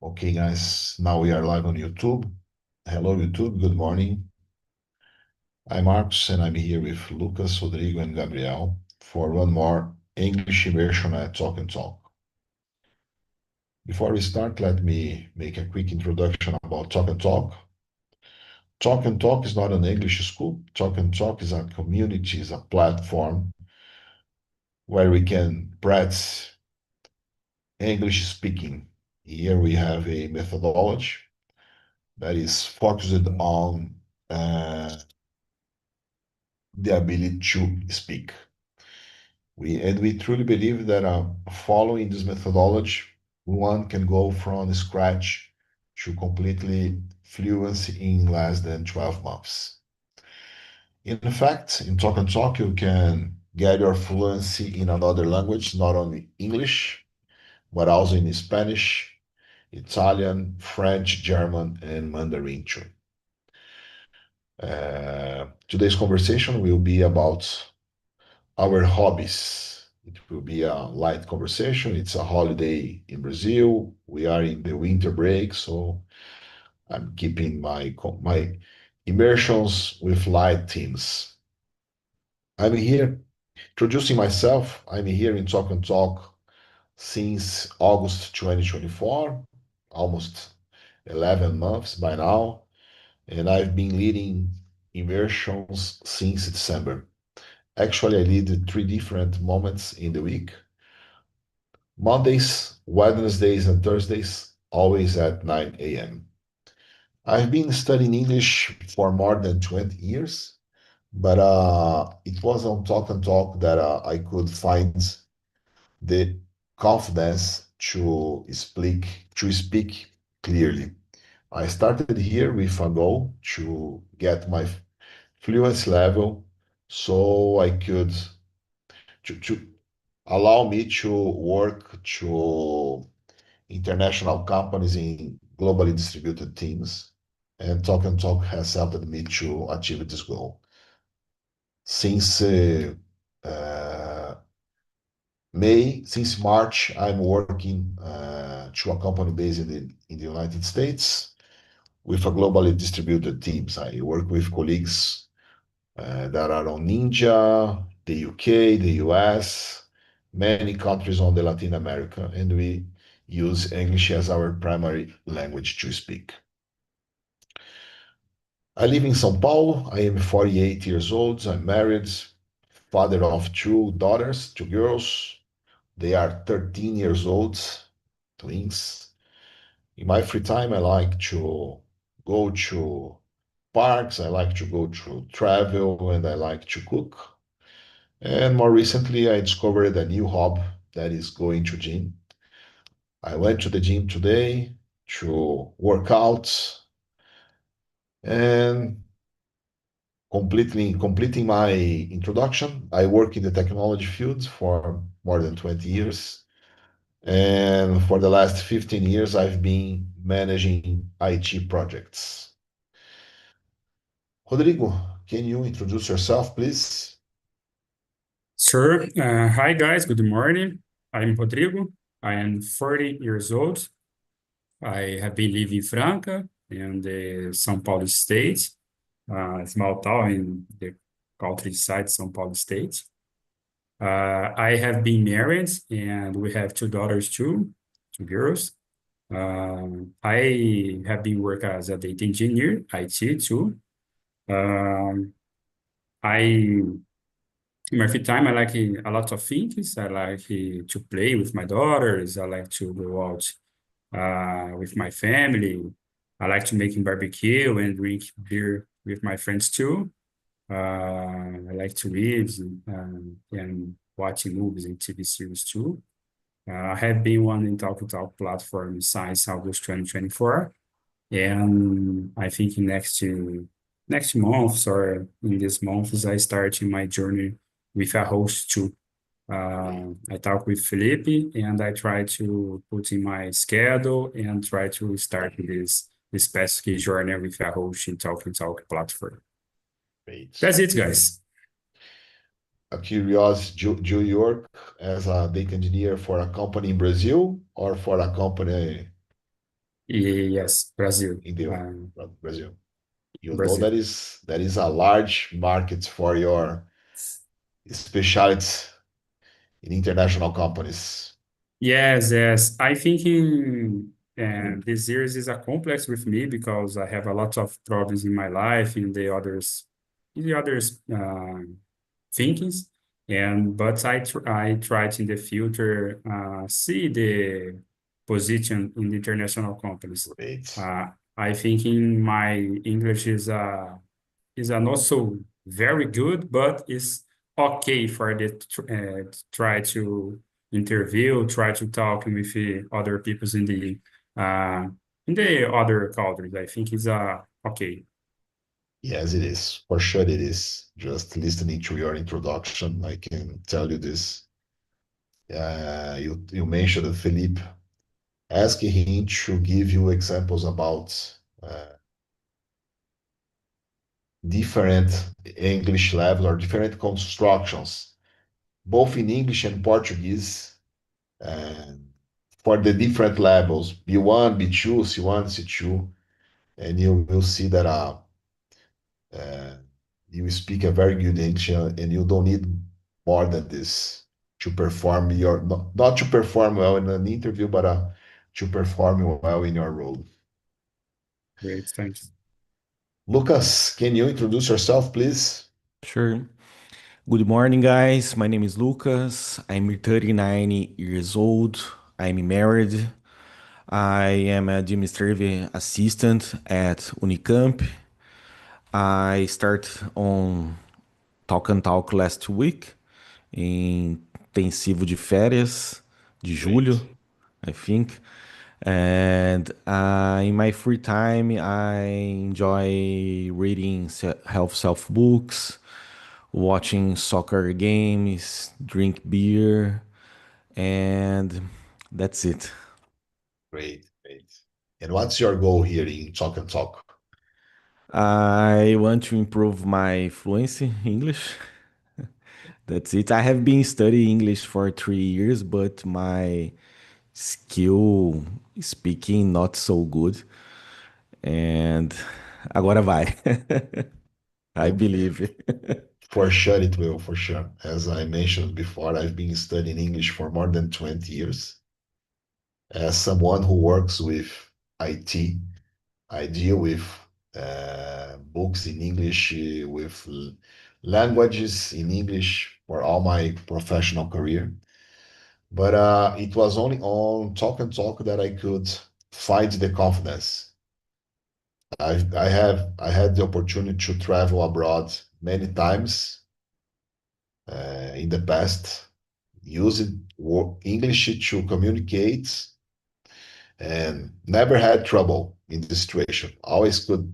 Okay, guys, now we are live on YouTube. Hello, YouTube. Good morning. I'm Marcos, and I'm here with Lucas, Rodrigo, and Gabriel for one more English immersion at Talk and Talk. Before we start, let me make a quick introduction about Talk and Talk. Talk and Talk is not an English school. Talk and Talk is a community, is a platform where we can practice English speaking. Here we have a methodology that is focused on the ability to speak. We truly believe that following this methodology, one can go from scratch to completely fluency in less than 12 months. In fact, in Talk and Talk, you can get your fluency in another language, not only English, but also in Spanish, Italian, French, German, and Mandarin too. Today's conversation will be about our hobbies. It will be a light conversation. It's a holiday in Brazil. We are in the winter break, so I'm keeping my immersions with light themes. I'm here introducing myself. I'm here in Talk and Talk since August 2024, almost 11 months by now, and I've been leading immersions since December. Actually, I lead three different moments in the week. Mondays, Wednesdays, and Thursdays, always at 9 a.m. I've been studying English for more than 20 years, but it was on Talk and Talk that I could find the confidence to speak clearly. I started here with a goal to get my fluency level so I could to allow me to work to international companies in globally distributed teams. And Talk and Talk has helped me to achieve this goal. Since uh, since March, I'm working to a company based in the United States with a globally distributed teams. I work with colleagues that are on India, the UK, the US, many countries on the Latin America, and we use English as our primary language to speak. I live in São Paulo. I am 48 years old. I'm married, father of two daughters, two girls. They are 13 years old, twins. In my free time, I like to go to parks, I like to go to travel, and I like to cook. And more recently, I discovered a new hobby that is going to gym. I went to the gym today to work out and completing my introduction. I work in the technology field for more than 20 years. And for the last 15 years, I've been managing IT projects. Rodrigo, can you introduce yourself, please? Sure. Hi, guys. Good morning. I'm Rodrigo. I am 40 years old. I have been living in Franca in the São Paulo state, a small town in the countryside, São Paulo state. I have been married and we have two daughters too, two girls. I have been working as a data engineer, IT too. Um, I In my free time, I like a lot of things. I like to play with my daughters. I like to go out with my family. I like to make barbecue and drink beer with my friends too. I like to read and watching movies and TV series too. I have been on the Talk Talk platform since August 2024. And I think next month or in this month, I start my journey with a host too. I talk with Felipe and I try to put in my schedule and try to start this past journey with a host in Talk and Talk platform. Great. That's it, guys. A curiosity, do you work as a data engineer for a company in Brazil or for a company? Yes, Brazil. in the Brazil. You know Brazil. that is a large market for your specialities in international companies. Yes, yes. I think this years is a complex with me because I have a lot of problems in my life in the others thinkings, and but I tried in the future see the position in the international companies. Great. Uh, I think in my English is a not so very good, but is okay for the try to interview, try to talk with other people uh, in the other countries. I think it's okay. Yes, it is. For sure it is. Just listening to your introduction, I can tell you this. You mentioned Philippe. Ask him to give you examples about uh, different English levels or different constructions, both in English and Portuguese, uh, for the different levels, B1, B2, C1, C2, and you will see that uh, you speak a very good English and you don't need more than this to perform your, not to perform well in an interview, but to perform well in your role. Great, thanks. Lucas, can you introduce yourself, please? Sure. Good morning, guys. My name is Lucas. I'm 39 years old. I'm married. I am an administrative assistant at Unicamp. I start on Talk and Talk last week, em intensivo de férias de julho, Great, I think. And in my free time, I enjoy reading health self books, watching soccer games, drink beer, and that's it. great. And what's your goal here in Talk and Talk? I want to improve my fluency in English. That's it. I have been studying English for 3 years, but my skill speaking not so good. And agora vai. I And believe. for sure it will, for sure. As I mentioned before, I've been studying English for more than 20 years. As someone who works with IT, I deal with books in English, with languages in English for all my professional career. But it was only on Talk and Talk that I could find the confidence. I had the opportunity to travel abroad many times in the past, using English to communicate, and never had trouble in this situation. Always could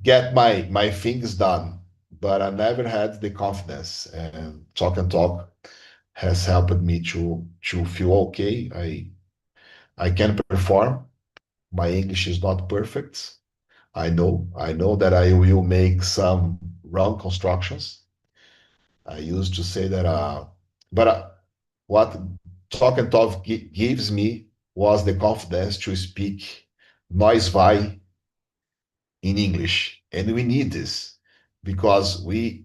get my things done, but I never had the confidence. And Talk and Talk has helped me to feel okay. I can perform. My English is not perfect. I know that I will make some wrong constructions. I used to say that, but what Talk and Talk gives me was the confidence to speak nós vai in English, and we need this because we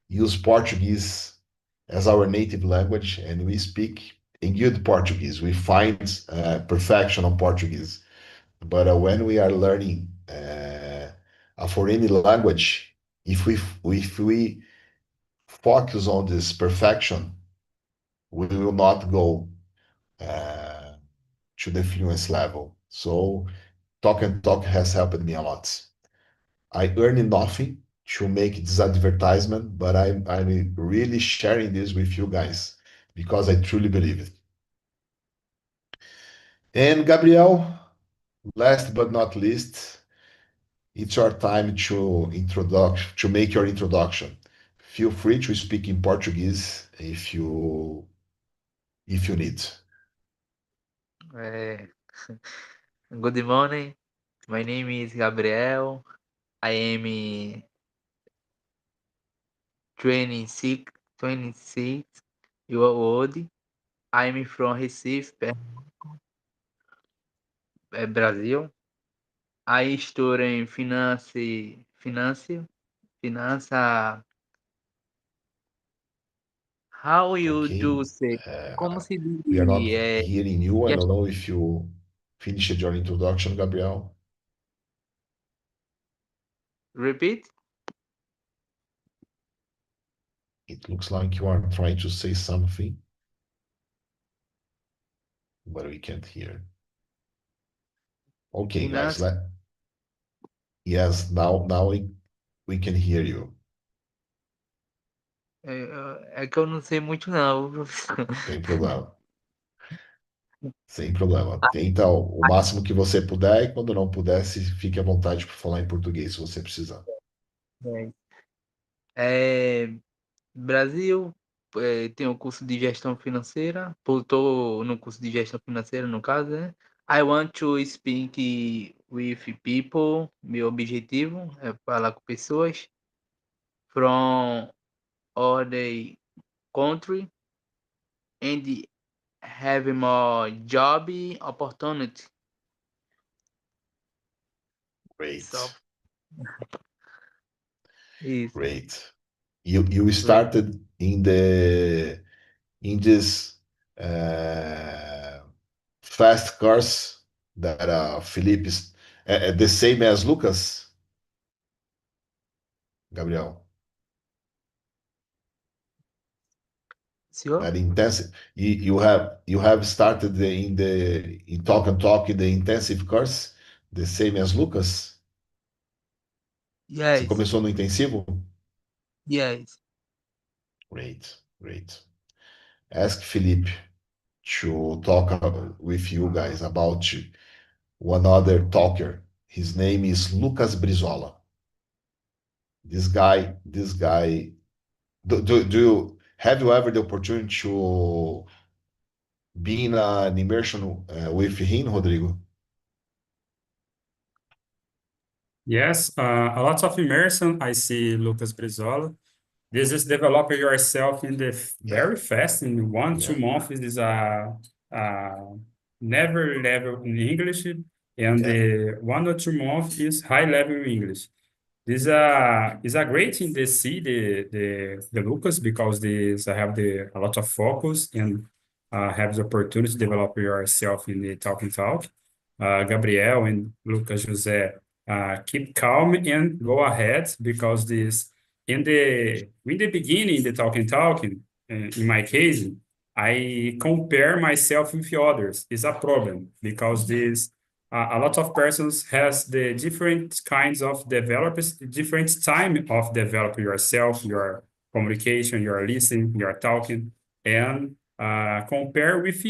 use Portuguese as our native language, and we speak in good Portuguese. We find perfection on Portuguese, but when we are learning a foreign language, if we focus on this perfection, we will not go uh, to the fluence level. So Talk and Talk has helped me a lot. I earn nothing to make this advertisement, but I'm really sharing this with you guys because I truly believe it. And Gabriel, last but not least, it's your time to make your introduction. Feel free to speak in Portuguese if you need. Eh, Good morning. My name is Gabriel. I am 26, 26 year old. I'm from Recife. Brasil. I study finança. How you Okay. do say? Como se We are not diz? hearing you. I Yes, don't know if you finished your introduction, Gabriel. repeat. It looks like you are trying to say something, but we can't hear. Okay, guys. Finança. Yes, now we can hear you. É que eu não sei muito não, professor. Tem problema. Sem problema. Tenta o máximo que você puder e quando não puder, fique à vontade para falar em português se você precisar. É, Brasil, tem o curso de gestão financeira. Estou no curso de gestão financeira, no caso, né? I want to speak with people. Meu objetivo é falar com pessoas from other country and have more job opportunity. Great. Só isso. Great. You started in this fast course that Felipe is the same as Lucas, Gabriel. Senhor? That intensive. You have started in Talk and Talk in the intensive course, the same as Lucas. Você Yes, começou no intensivo? yes. Great, great. Ask Felipe to talk with you guys about one other talker. His name is Lucas Brizola. This guy. Have you ever the opportunity to be in an immersion with him, Rodrigo? Yes, a lot of immersion. I see Lucas Brizola. This is develop yourself in the Yeah, very fast in one, yeah, 2 months. This is a never level in English, and yeah. the 1 or 2 months is high level in English. This is a great thing to see the Lucas because this I have a lot of focus and have the opportunity to develop yourself in the talk and talk. Gabriel and Lucas José, keep calm and go ahead because this in the beginning the talking in my case I compare myself with others. It's a problem because this a lot of persons has the different kinds of developers, different time of develop yourself, your communication, your listening, your talking, and compare with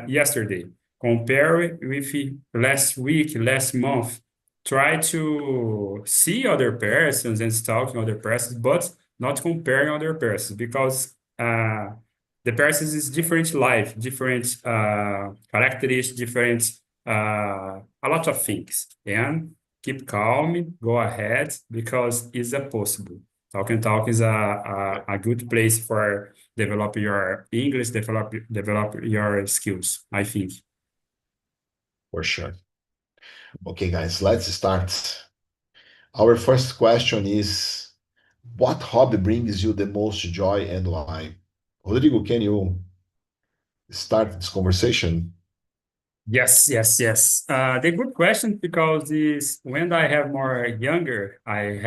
yesterday, compare with last week, last month. Try to see other persons and talking other persons, but not comparing other persons because the person is different life, different characteristics, different a lot of things. And keep calm, go ahead because it's a possible. Talk and talk is a good place for develop your English, develop your skills, I think. For sure. Okay, guys, let's start. Our first question is, what hobby brings you the most joy and why? Rodrigo, can you start this conversation? Yes, yes, yes. The good question because is when I have more younger, I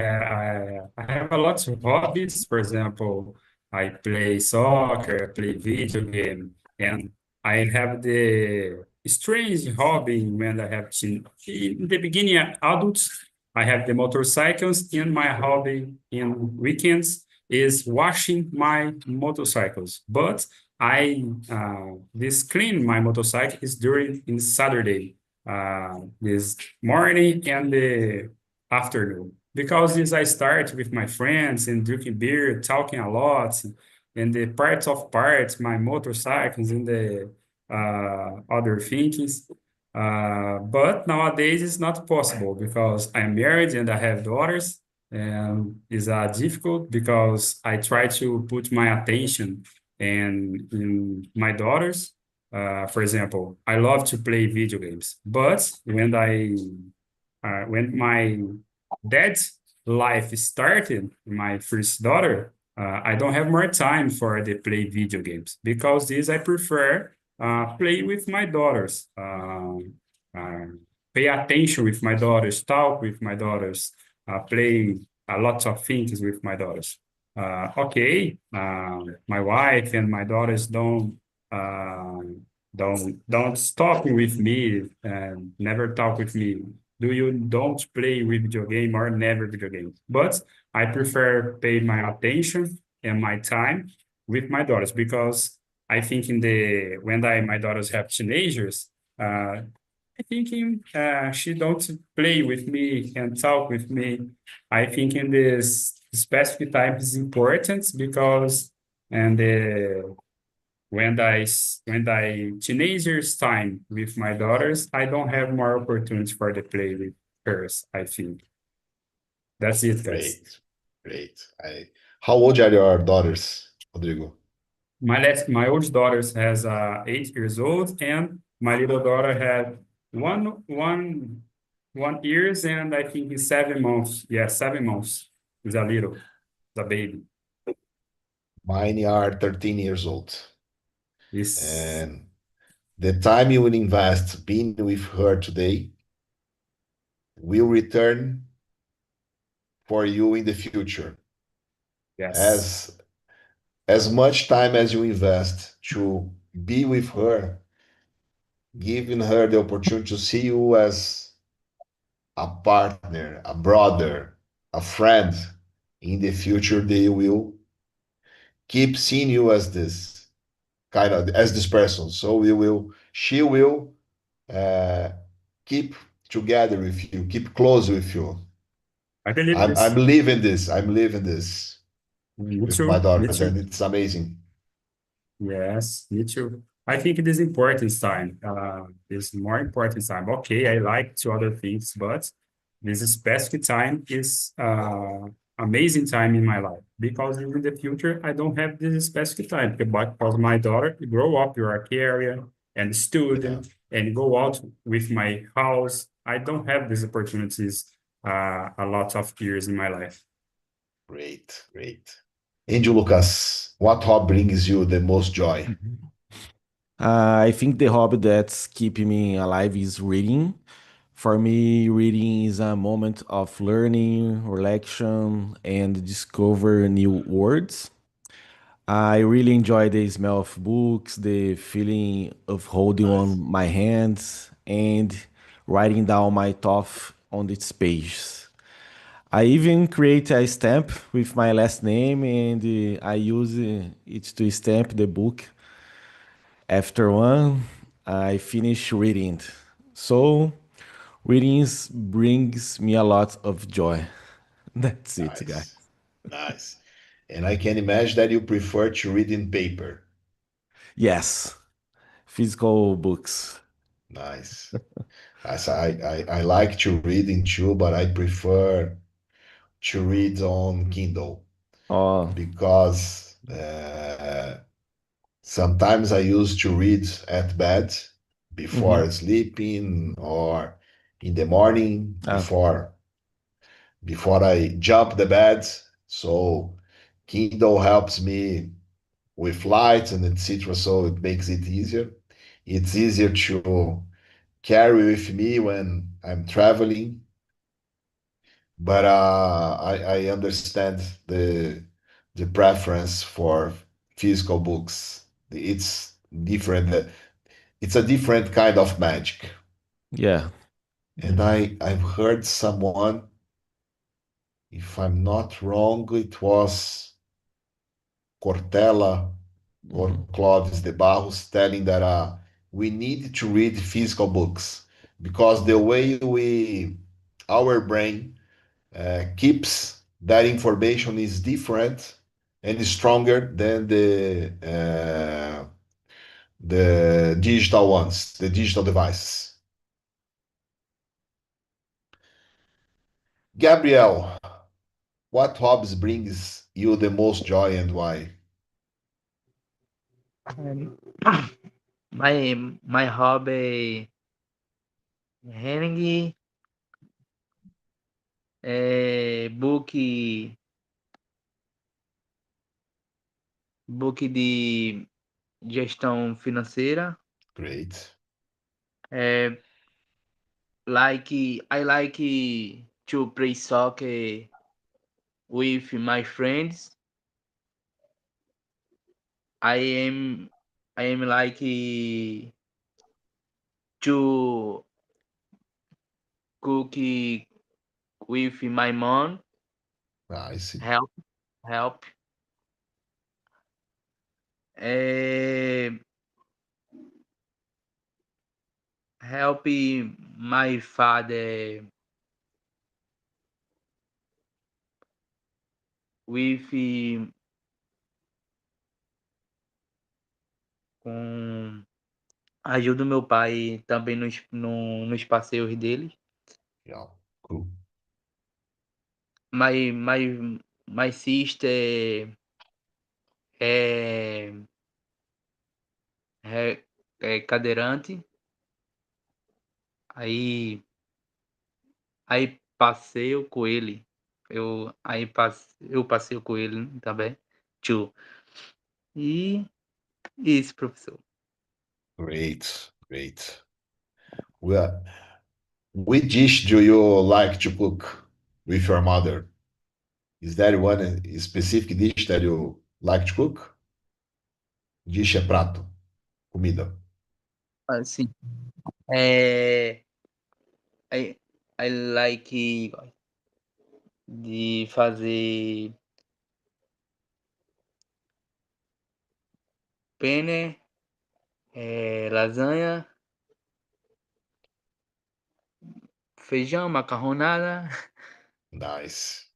have a lot of hobbies. For example, I play soccer, I play video game, and I have the strange hobby when I have in the beginning adults. I have the motorcycles, and my hobby in weekends is washing my motorcycles. But I this clean my motorcycle is during in Saturday, this morning and the afternoon because this I start with my friends and drinking beer, talking a lot, and the parts my motorcycles and the other things. But nowadays it's not possible because I'm married and I have daughters, and it's difficult because I try to put my attention and in my daughters For example, I love to play video games, but when my dad's life started, my first daughter, I don't have more time for the play video games because this I prefer play with my daughters, uh, pay attention with my daughters, talk with my daughters, play a lot of things with my daughters. Okay, my wife and my daughters don't stop with me and never talk with me. Do you don't play with video game or never video game? But I prefer pay my attention and my time with my daughters because I think in the when my daughters have teenagers, I thinking she don't play with me and talk with me. I think in this specific time is important because and when I teenagers time with my daughters, I don't have more opportunities for the play with hers, I think. That's it, guys. Great, great. How old are your daughters, Rodrigo? My oldest daughter has 8 years old, and my little daughter had one years and I think it's 7 months. Yeah, 7 months. It's a little, it's a baby. Mine are 13 years old. It's And the time you will invest being with her today will return for you in the future. yes. As much time as you invest to be with her, giving her the opportunity to see you as a partner, a brother, a friend, in the future, they will keep seeing you as this kind of as this person. So she will uh, keep together with you, keep close with you. I believe I'm this. living this. I'm living this Me with my too. Me daughters, and too. it's amazing. Yes, me too. I think it is important time. It's more important time. Okay, I like two other things, but this specific time is amazing time in my life because in the future I don't have this specific time because my daughter grow up, you're a career and Yeah, student and go out with my house. I don't have these opportunities a lot of years in my life. great, great. Angel Lucas, what hobby brings you the most joy? I think the hobby that's keeping me alive is reading. For me, reading is a moment of learning, relaxation, and discover new words. I really enjoy the smell of books, the feeling of holding on Nice, my hands and writing down my thoughts on its pages. I even create a stamp with my last name and I use it to stamp the book. After one, I finish reading. So, brings me a lot of joy. That's it, guys. nice, nice. And I can imagine that you prefer to read in paper. Yes, physical books. Nice. As I like to read in too, but I prefer to read on Kindle Oh, because sometimes I used to read at bed before mhm. sleeping or in the morning Ah, before I jump the bed. So Kindle helps me with lights and etc. So it makes it easier. It's easier to carry with me when I'm traveling. But I understand the preference for physical books. It's different. It's a different kind of magic. yeah. And I've heard someone, if I'm not wrong, it was Cortella or Mhm. Clovis de Barros telling that we need to read physical books because the way our brain keeps that information is different and is stronger than the digital ones, the digital devices. Gabriel, what hobbies brings you the most joy and why? Um, My hobby reading, book de gestão financeira. Great. É, I like to play soccer with my friends. I am I am like to cook with my mom. I see. Help help. Eh, help my father with com ajudo meu pai também nos passeios dele. Yeah, cool. My sister é, é cadeirante, aí passeio com ele. Eu passeio com ele também. Tio. E isso, professor. Great, great. Well, which dish do you like to cook with your mother? Is there one specific dish that you like to cook? Dish é prato, comida. Assim, é, I, I like de fazer penne, lasanha, feijão, macarronada, Nice.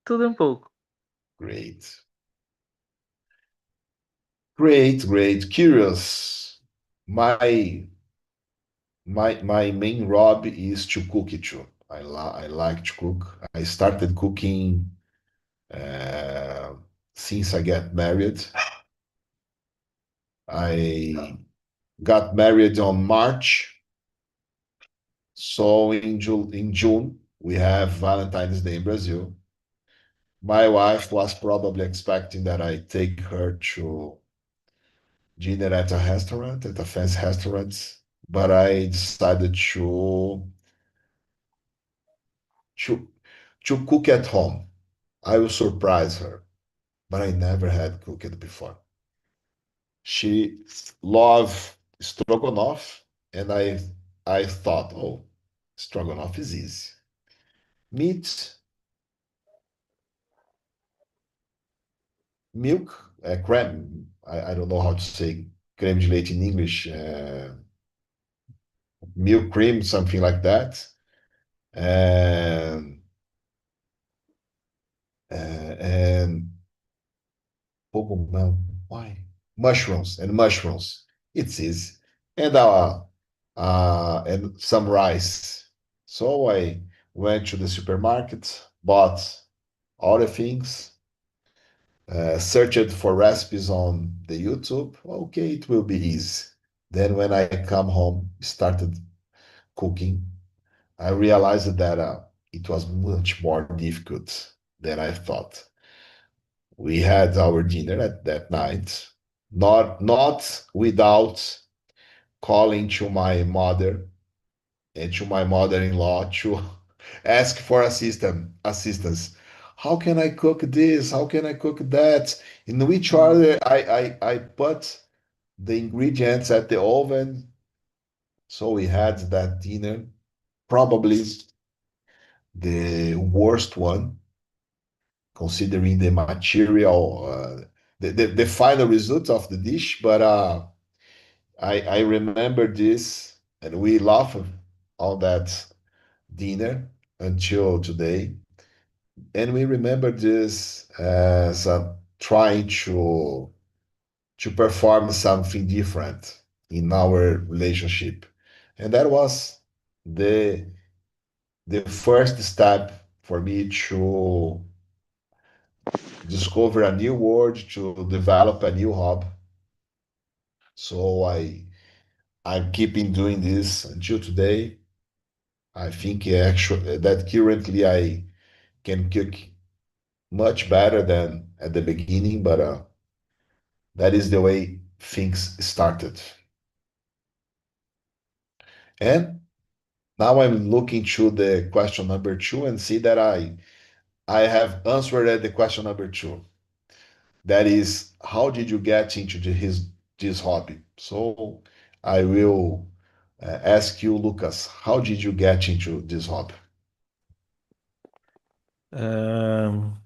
tudo um pouco. Great. Great, great. Curious. My main hobby is to cook it too. I like to cook. I started cooking uh, since I get married. I got married on March, so in June we have Valentine's Day in Brazil. My wife was probably expecting that I take her to dinner at a restaurant, at a fancy restaurant, but I decided to to cook at home. I will surprise her, but I never had cooked before. She loved stroganoff, and I thought, oh, stroganoff is easy. Meat, milk, creme. I don't know how to say creme de leite in English. Milk cream, something like that. And and why mushrooms and mushrooms. It's easy, and some rice. So I went to the supermarket, bought all the things, searched for recipes on the YouTube. Okay, it will be easy. Then when I come home, started cooking, I realized that it was much more difficult than I thought. We had our dinner at that night, not without calling to my mother and to my mother-in-law to ask for assistance. How can I cook this? How can I cook that? In which order I put the ingredients at the oven. So we had that dinner, probably the worst one, considering the material, the final result of the dish. But I remember this, and we laugh on that dinner until today. And we remember this as trying to perform something different in our relationship. And that was the the first step for me to discover a new word, to develop a new hobby. So I'm keeping doing this until today. I think actually that currently I can cook much better than at the beginning, but that is the way things started. And now I'm looking to the question number two and see that I have answered the question number two. That is, how did you get into this hobby? So I will ask you, Lucas, how did you get into this hobby? Um,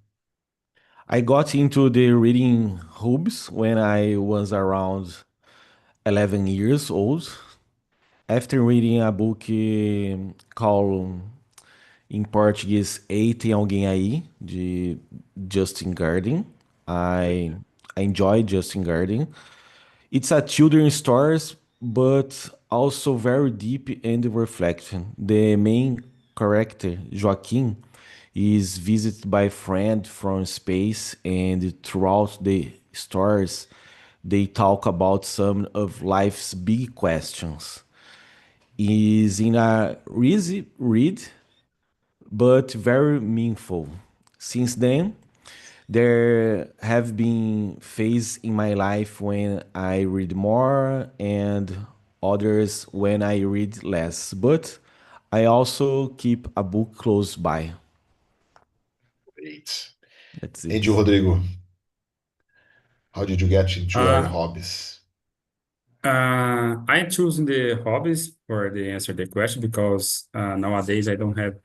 I got into the reading hobbies when I was around 11 years old. After reading a book called, em português, Ei, Tem Alguém Aí, de Justin Garden. I enjoy Justin Garden. It's a children's story, but also very deep and reflection. The main character, Joaquin, is visited by a friend from space, and throughout the stories, they talk about some of life's big questions. Is in a easy read, but very meaningful. Since then, there have been phases in my life when I read more and others when I read less. But I also keep a book close by. Great. That's And you, it. Rodrigo, how did you get into your Uh, hobbies? I choose the hobbies for the answer the question because nowadays I don't have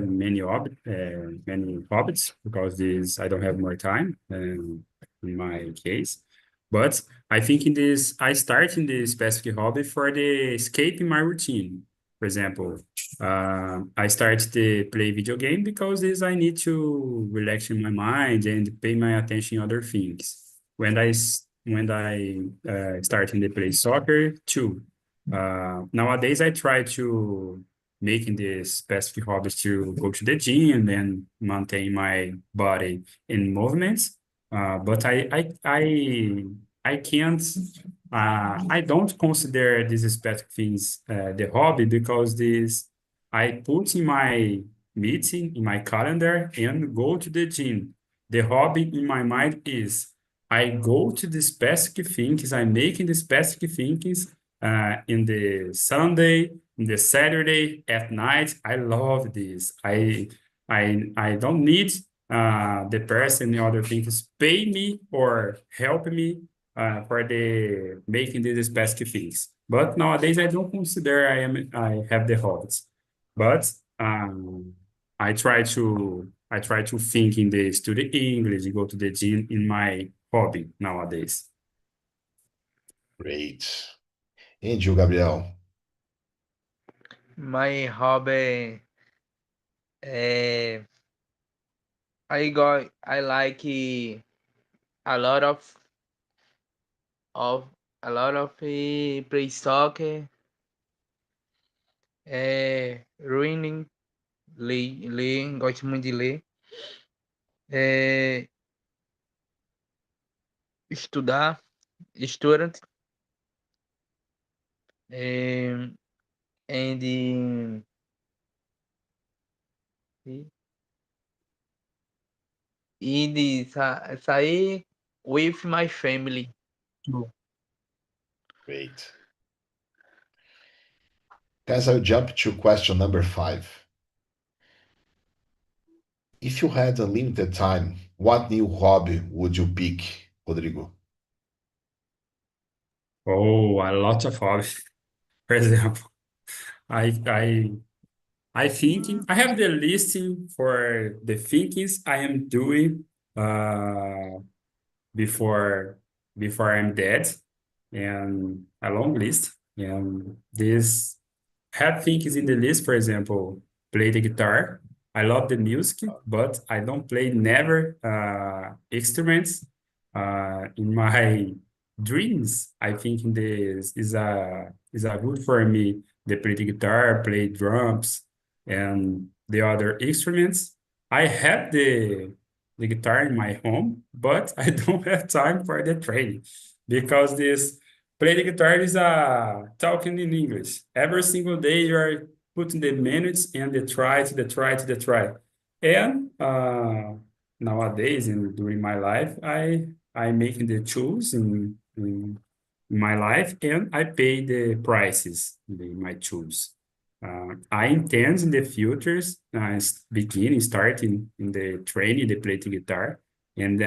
many hobbies because this I don't have more time in my case. But I think in this I start in this specific hobby for the escaping my routine. For example, I start to play video game because this I need to relax in my mind and pay my attention other things. When I starting to play soccer too. Nowadays, I try to making this specific hobbies to go to the gym and maintain my body in movements. But I can't. I don't consider these specific things the hobby because this I put in my meeting in my calendar and go to the gym. The hobby in my mind is I go to the specific things, I'm making the specific things in the Sunday, in the Saturday, at night. I love this. I don't need the person in other things pay me or help me for the making these specific things. But nowadays I don't consider I have the hobbies. But I try to think in the study English, go to the gym in my hobby nowadays. Great. And you, Gabriel? My hobby, eh, I like a lot of play soccer, reading, ler, gosto muito de ler, estudar, student, and sair with my family too. Great. Guys, I'll jump to question number five. If you had unlimited time, what new hobby would you pick, Rodrigo? Oh, a lot of hobbies. For example, I I I thinking I have the listing for the thinkings I am doing before before I'm dead and a long list. And this have things in the list, for example, play the guitar. I love the music, but I don't play never instruments. In my dreams, I think this is a good for me. The play the guitar, play drums, and the other instruments. I have the guitar in my home, but I don't have time for the training. because this play the guitar is talking in English. Every single day you are putting the minutes and the try to the try to the try. And nowadays and during my life, I making the tools in my life and I pay the prices in my tools. I intend in the futures, beginning, starting in the training, the play the guitar, and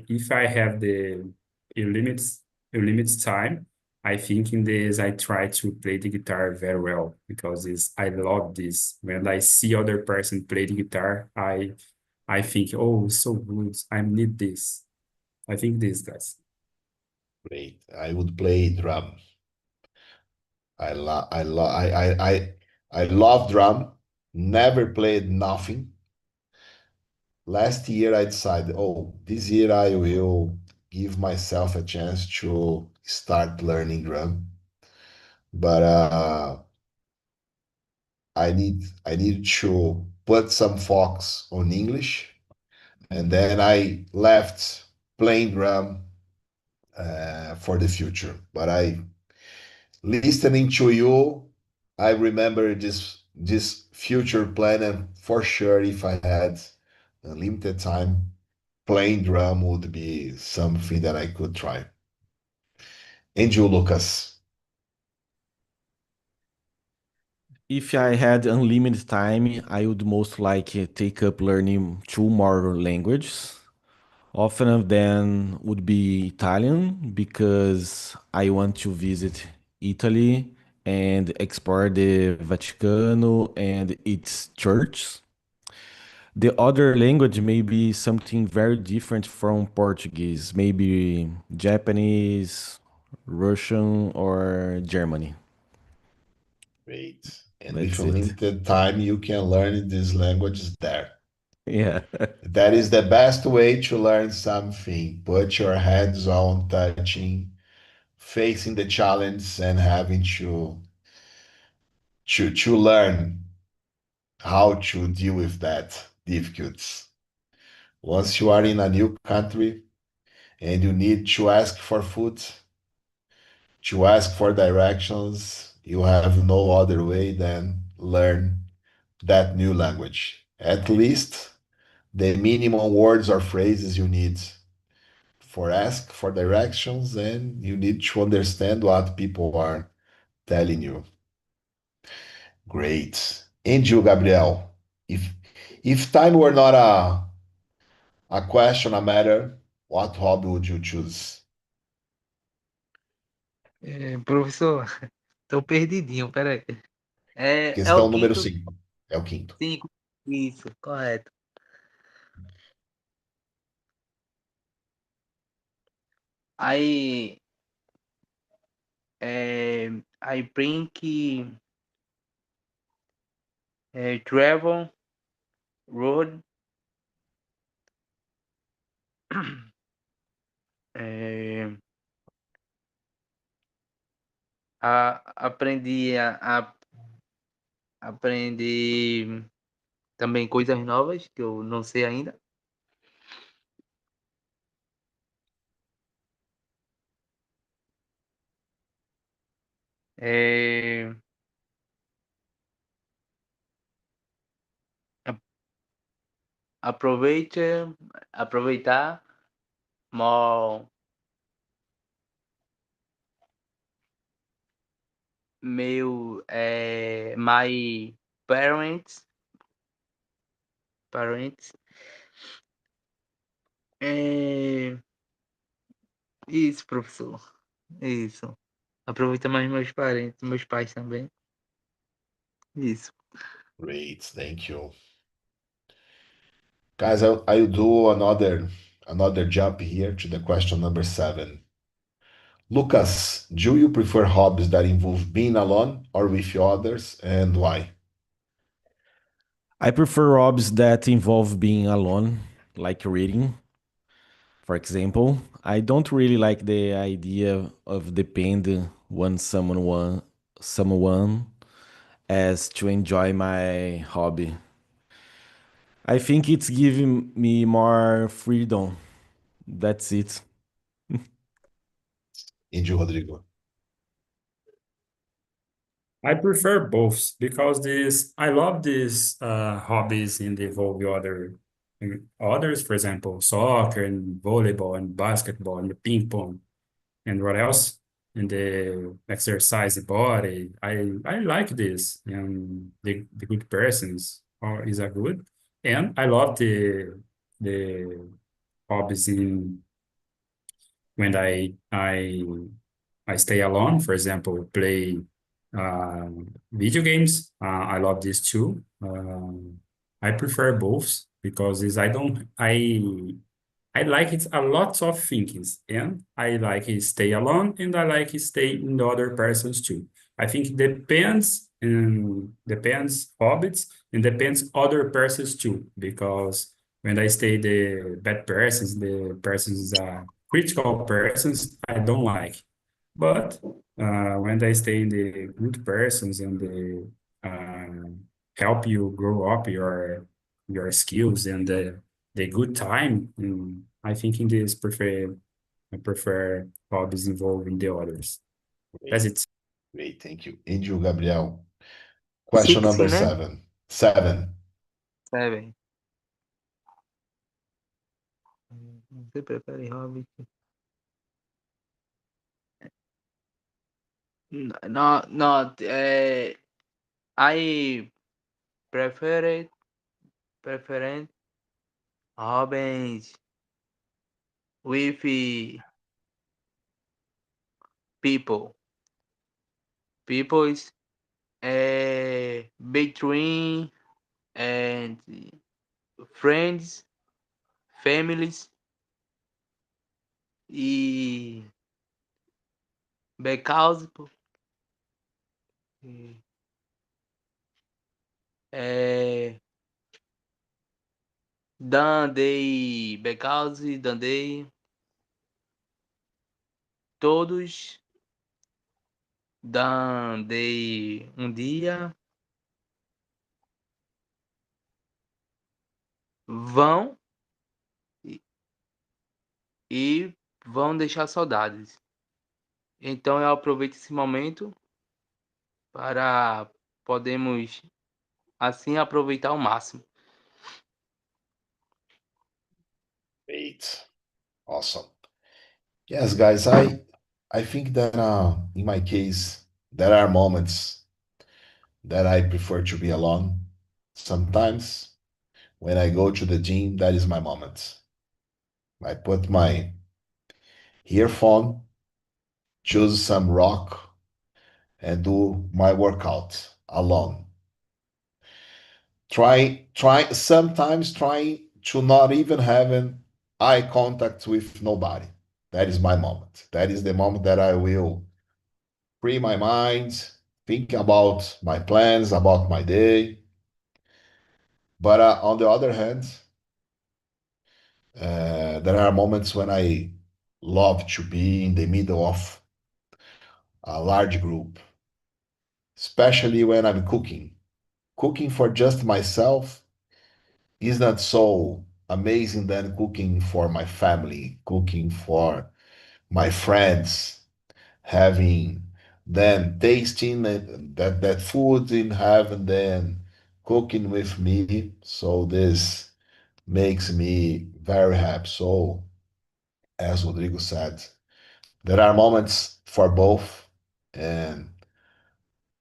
if I have the unlimited unlimited time, I think in this I try to play the guitar very well because I love this. When I see other person play the guitar, I think, oh, so good. I need this. I think this, guys. Great. I would play drum. I love drum. Never played nothing. Last year I decided, oh, this year I will give myself a chance to start learning drum. But I need to put some focus on English, and then I left playing drum for the future. But I listening to you, I remember this future plan, and for sure, if I had unlimited time, playing drum would be something that I could try. And you, Lucas, If I had unlimited time, I would most likely take up learning two more languages. Often of them would be Italian because I want to visit Italy and explore the Vaticano and its churches. The other language may be something very different from Portuguese, maybe Japanese, Russian, or Germany. great. And with That's it. unlimited time, you can learn these languages there. Yeah. That is the best way to learn something. Put your hands on touching, facing the challenge, and having to learn how to deal with that difficulties. Once you are in a new country and you need to ask for food, to ask for directions, you have no other way than learn that new language. At least the minimum words or phrases you need for ask for directions, and you need to understand what people are telling you. Great. And you, Gabriel, if time were not a question, a matter, what hobby would you choose? Professor, tô perdidinho, peraí. É o Questão número quinto, 5. É o quinto. cinco. Isso, correto. I, I bring travel, road, eh, aprendi aprendi também coisas novas que eu não sei ainda. Eh, a- aproveitar more my parents. É, isso, professor. Isso. Aproveita mais meus parentes, meus pais também. Isso. Great, thank you. Guys, I'll do another jump here to the question number 7. Lucas, do you prefer hobbies that involve being alone or with others, and why? I prefer hobbies that involve being alone, like reading, for example. I don't really like the idea of depending on someone as to enjoy my hobby. I think it's giving me more freedom. That's it. And you, Rodrigo? I prefer both because I love these hobbies and involve others, for example, soccer and volleyball and basketball and the ping pong and what else? And the exercise the body. I like this and the good persons is a good. And I love the hobbies in when I stay alone, for example, play video games. I love this too. I prefer both because is I don't I like it a lot of things and I like it stay alone and I like it stay in the other persons too. I think it depends hobbies and depends other persons too because when I stay the persons critical persons I don't like. But when they stay in the good persons and they help you grow up your skills and the good time, I think in this I prefer hobbies involving the others. That's Great, it. great, thank you. And you, Gabriel? Question Six, number né? seven. Seven. Servem. Você prefere hobby? No, no. I preferred hobbies with people. People's between and friends, families e because é, Dandei, because Dandei, todos Dandei um dia vão e e vão deixar saudades. Então eu aproveito esse momento para podemos assim aproveitar ao máximo. Great. Awesome. Yes, guys, I think that in my case, there are moments that I prefer to be alone. Sometimes when I go to the gym, that is my moment. I put my earphone, choose some rock, and do my workout alone. Sometimes trying to not even having eye contact with nobody. That is my moment. That is the moment that I will free my mind, think about my plans, about my day. But on the other hand, there are moments when I love to be in the middle of a large group, especially when I'm cooking. Cooking for just myself is not so amazing than cooking for my family, cooking for my friends, having them tasting that food in having them cooking with me. So this makes me very happy. So as Rodrigo said, there are moments for both, and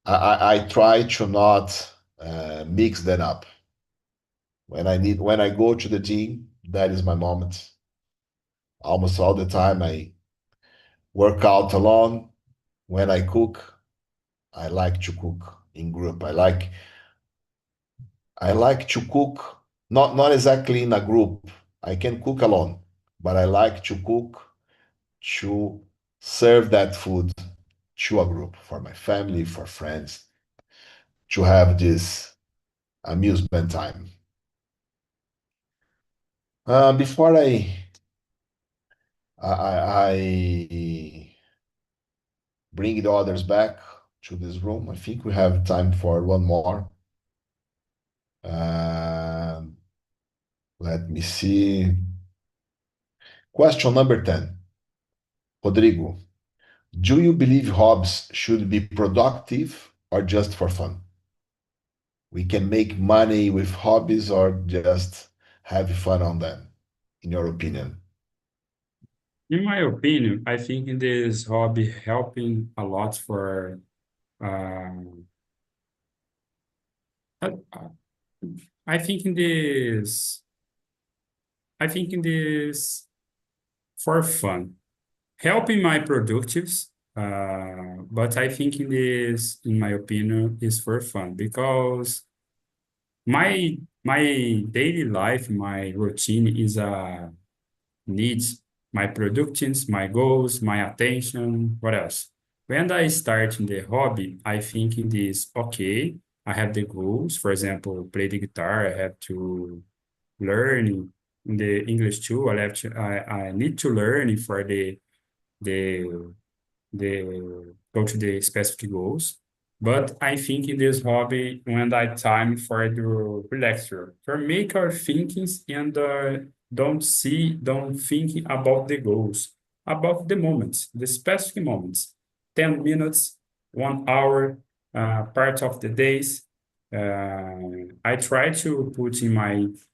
I try to not mix them up. When I go to the gym, that is my moment. Almost all the time I work out alone. When I cook, I like to cook in group. I like to cook not exactly in a group. I can cook alone, but I like to cook to serve that food to a group for my family, for friends, to have this amusement time. Before I bring the others back to this room, I think we have time for one more. Um, Let me see. Question number 10. Rodrigo, Do you believe hobbies should be productive or just for fun? We can make money with hobbies or just have fun on them, in your opinion? In my opinion, I think this hobby helping a lot for um, I, I think in this for fun, helping my productives. But I think in this, in my opinion, is for fun because my daily life, my routine is needs my productions, my goals, my attention. What else? When I start in the hobby, I think in this, okay, I have the goals. For example, play the guitar, I have to learn in the English too. I need to learn for the go to the specific goals. But I think in this hobby, when I time for the relaxer, for make our thinkings and don't think about the goals, about the moments, the specific moments, 10 minutes, 1 hour, part of the days. I try to put in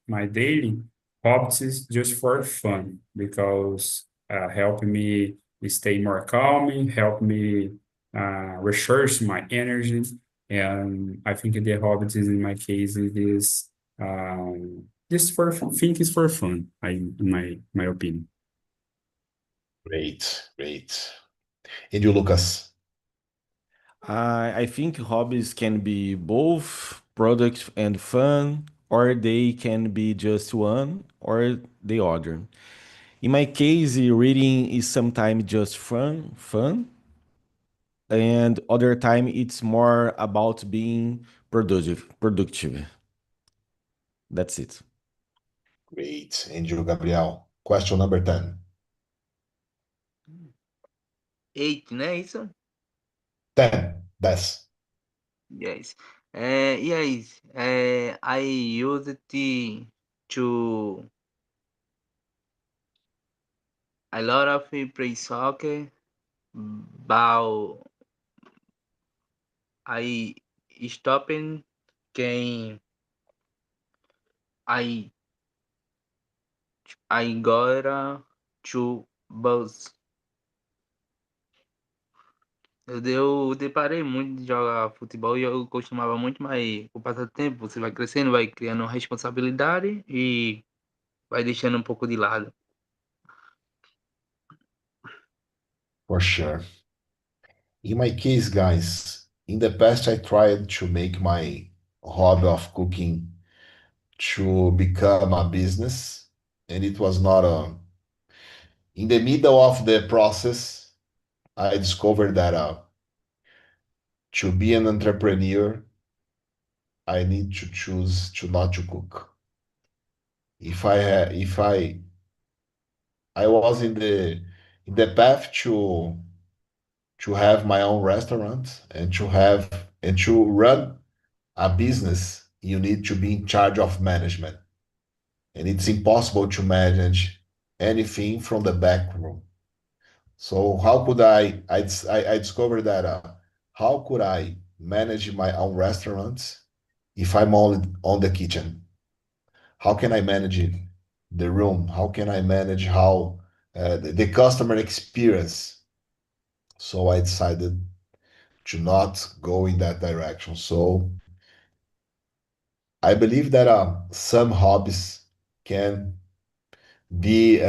my daily hobbies just for fun because help me stay more calm, help me research my energy. And I think the hobbies in my case it is just for think is for fun, in my opinion. Great, great. And you, Lucas? I think hobbies can be both product and fun, or they can be just one or the other. In my case, reading is sometimes just fun, and other time it's more about being productive. That's it. Great. And you, Gabriel? Question number 10. 8, né? Isso? 10. 10. Yes. Yes. I use it to a lot of people play soccer, but I stopping quem I agora to bus. Eu deparei muito de jogar futebol e eu costumava muito, mas com o passar do tempo você vai crescendo, vai criando responsabilidade e vai deixando um pouco de lado. For sure. In my case, guys, in the past, I tried to make my hobby of cooking to become a business, and it was not a. In the middle of the process, I discovered that to be an entrepreneur, I need to choose to not to cook. If I was in the path to have my own restaurant and to run a business, you need to be in charge of management. And it's impossible to manage anything from the back room. So how could I discovered that how could I manage my own restaurants if I'm only on the kitchen? How can I manage it, the room? How can I manage how the customer experience? So I decided to not go in that direction. So I believe that some hobbies can be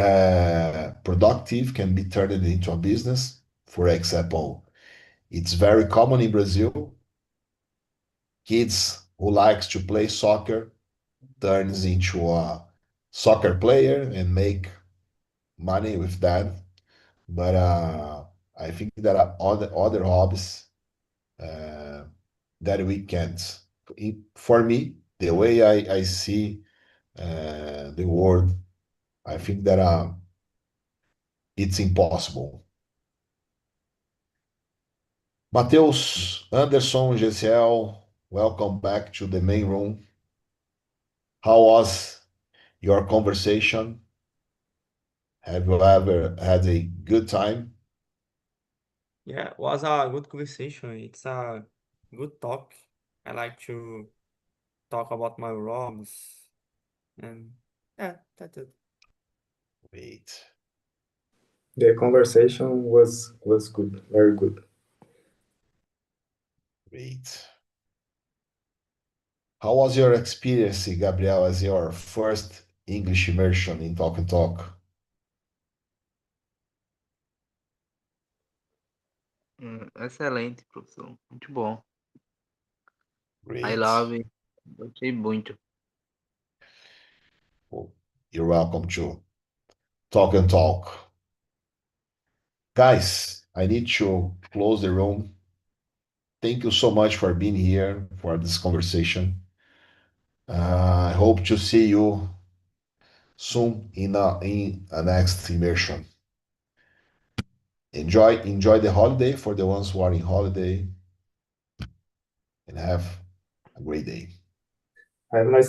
productive, can be turned into a business. For example, it's very common in Brazil. Kids who likes to play soccer turns into a soccer player and make money with that. But I think there are other hobbies uh, that we can't. For me, the way I see the world, I think that it's impossible. Mateus, Anderson, GCL, welcome back to the main room. How was your conversation? Have you ever had a good time? Yeah, was a good conversation. It's a good talk. I like to talk about my hobbies and yeah, that's it. Great. The conversation was good, very good. Great. How was your experience, Gabriel, as your first English immersion in Talk and Talk? Excelente, professor. Muito bom. I Great. love it. Gostei muito. Well, you're welcome to Talk and Talk. Guys, I need to close the room. Thank you so much for being here for this conversation. I hope to see you soon in a next immersion. Enjoy the holiday for the ones who are in holiday, and have a great day. Have a nice